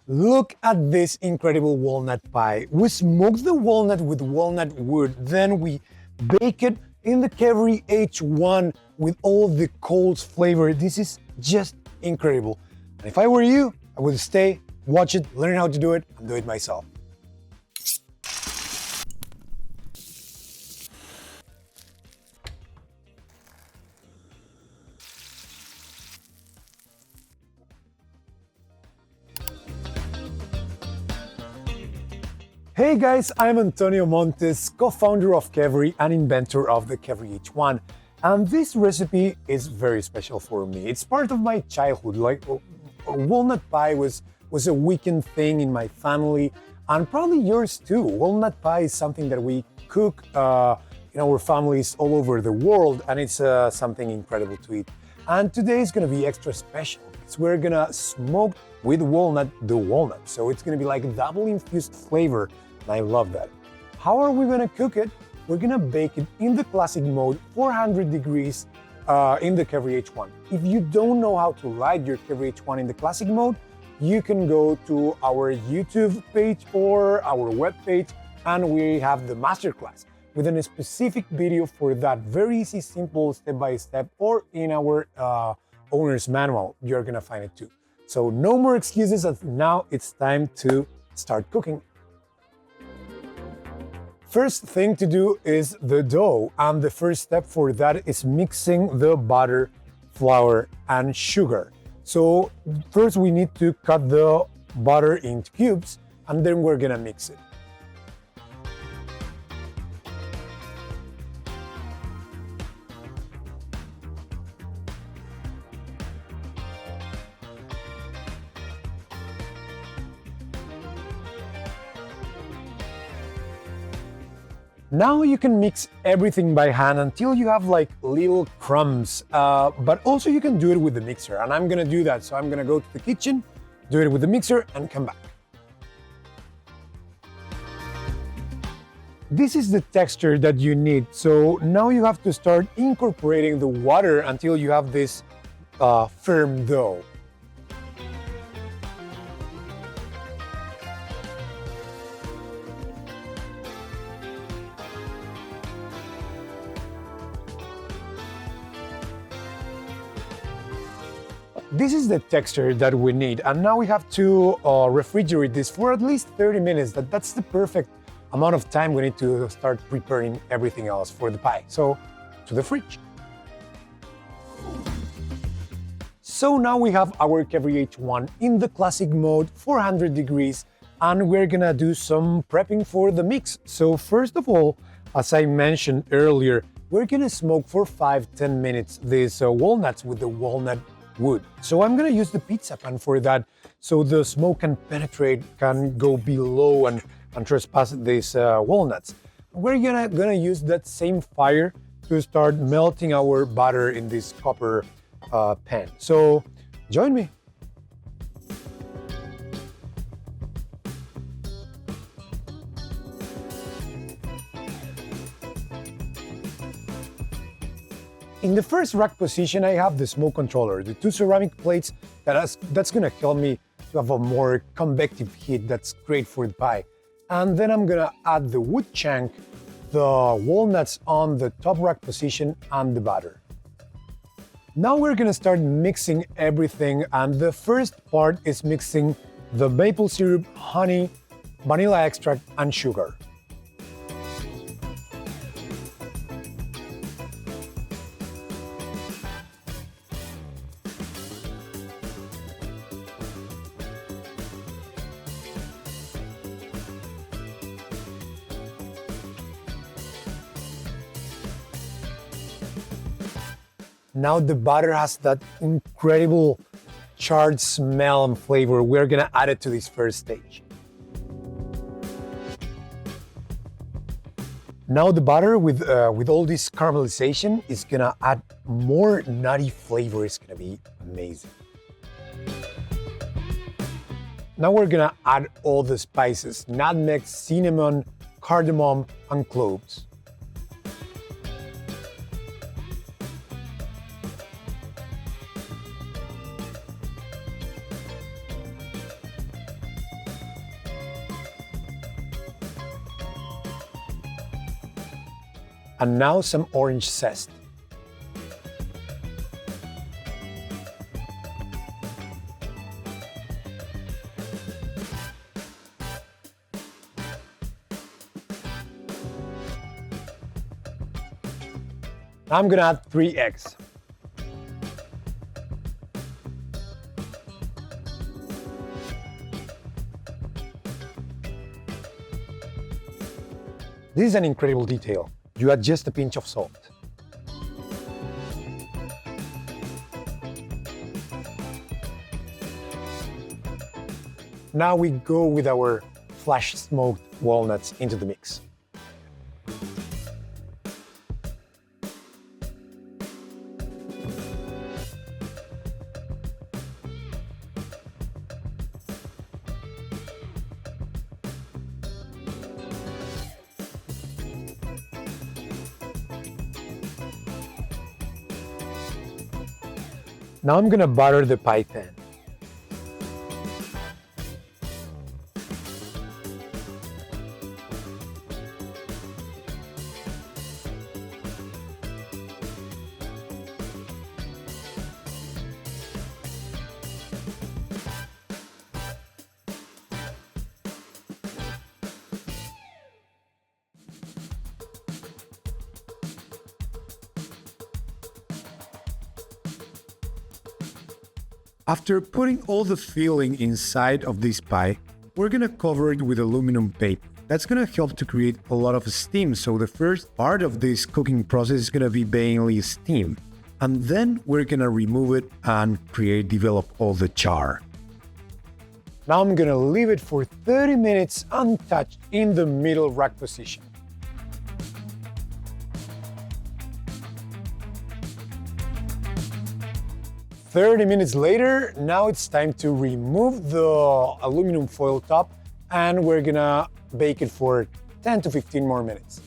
Look at this incredible walnut pie. We smoked the walnut with walnut wood, then we bake it in the Keveri H1 with all the cold flavor. This is just incredible. And if I were you, I would stay, watch it, learn how to do it, and do it myself. Hey guys, I'm Antonio Montes, co-founder of Keveri and inventor of the Keveri H1. And this recipe is very special for me. It's part of my childhood. Walnut pie was a weekend thing in my family, and probably yours too. Walnut pie is something that we cook in our families all over the world, and it's something incredible to eat. And today is gonna be extra special because we're gonna smoke with the walnut. So it's gonna be like a double infused flavor. And I love that. How are we gonna cook it? We're gonna bake it in the classic mode, 400 degrees in the Keveri H1. If you don't know how to light your Keveri H1 in the classic mode, you can go to our YouTube page or our web page, and we have the masterclass with a specific video for that. Very easy, simple, step-by-step, or in our owner's manual, you're gonna find it too. So no more excuses, as now it's time to start cooking. First thing to do is the dough, and the first step for that is mixing the butter, flour, and sugar. So first we need to cut the butter into cubes, and then we're gonna mix it. Now you can mix everything by hand until you have like little crumbs, but also you can do it with the mixer, and I'm gonna do that. So I'm gonna go to the kitchen, do it with the mixer, and come back. This is the texture that you need. So now you have to start incorporating the water until you have this firm dough. This is the texture that we need, and now we have to refrigerate this for at least 30 minutes. That's the perfect amount of time we need to start preparing everything else for the pie. So, to the fridge. So now we have our Keveri H1 in the classic mode, 400 degrees, and we're gonna do some prepping for the mix. So first of all, as I mentioned earlier, we're gonna smoke for 5-10 minutes these walnuts with the walnut wood. So I'm gonna use the pizza pan for that, so the smoke can penetrate, can go below and trespass these walnuts. We're gonna use that same fire to start melting our butter in this copper pan. So join me. In the first rack position, I have the smoke controller, the two ceramic plates that's gonna help me to have a more convective heat that's great for the pie. And then I'm gonna add the wood chunk, the walnuts on the top rack position, and the butter. Now we're gonna start mixing everything, and the first part is mixing the maple syrup, honey, vanilla extract, and sugar. Now the butter has that incredible charred smell and flavor. We're gonna add it to this first stage. Now the butter with all this caramelization is gonna add more nutty flavor. It's gonna be amazing. Now we're gonna add all the spices: nutmeg, cinnamon, cardamom, and cloves. And now some orange zest. Now I'm gonna add 3 eggs. This is an incredible detail. You add just a pinch of salt. Now we go with our flash smoked walnuts into the mix. Now I'm gonna butter the pie pan. After putting all the filling inside of this pie, we're gonna cover it with aluminum paper. That's gonna help to create a lot of steam, so the first part of this cooking process is gonna be mainly steam. And then we're gonna remove it and develop all the char. Now I'm gonna leave it for 30 minutes untouched in the middle rack position. 30 minutes later, now it's time to remove the aluminum foil top, and we're gonna bake it for 10 to 15 more minutes.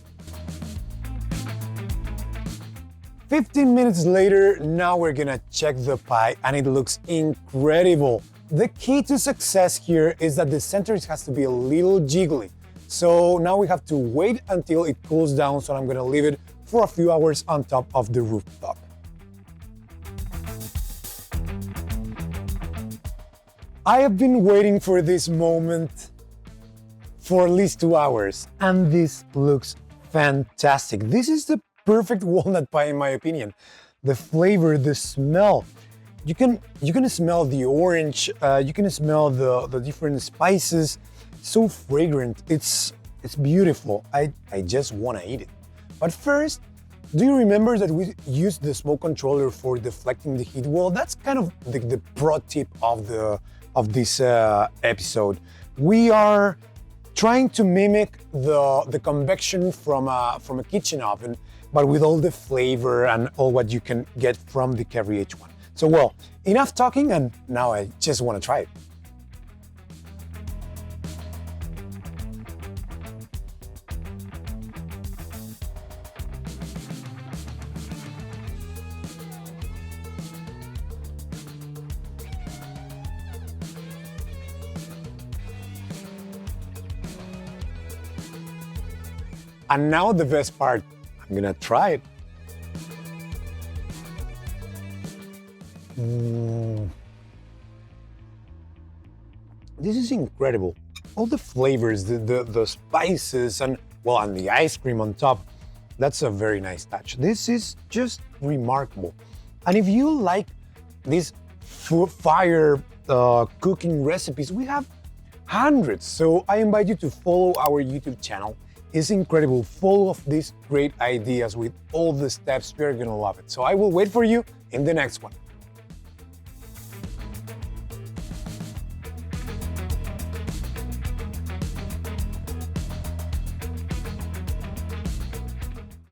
15 minutes later, now we're gonna check the pie, and it looks incredible. The key to success here is that the center has to be a little jiggly. So now we have to wait until it cools down, so I'm gonna leave it for a few hours on top of the rooftop. I have been waiting for this moment for at least 2 hours, and this looks fantastic. This is the perfect walnut pie in my opinion. The flavor, the smell, you can smell the orange, you can smell the different spices. So fragrant, it's beautiful. I just want to eat it. But first, do you remember that we used the smoke controller for deflecting the heat? Well, that's kind of the pro tip of this episode. We are trying to mimic the convection from a kitchen oven, but with all the flavor and all what you can get from the Keveri H1. So well, enough talking, and now I just want to try it. And now the best part, I'm gonna try it. This is incredible. All the flavors, the spices, and the ice cream on top. That's a very nice touch. This is just remarkable. And if you like these fire cooking recipes, we have hundreds. So I invite you to follow our YouTube channel. It's incredible, full of these great ideas with all the steps. You're gonna love it. So I will wait for you in the next one.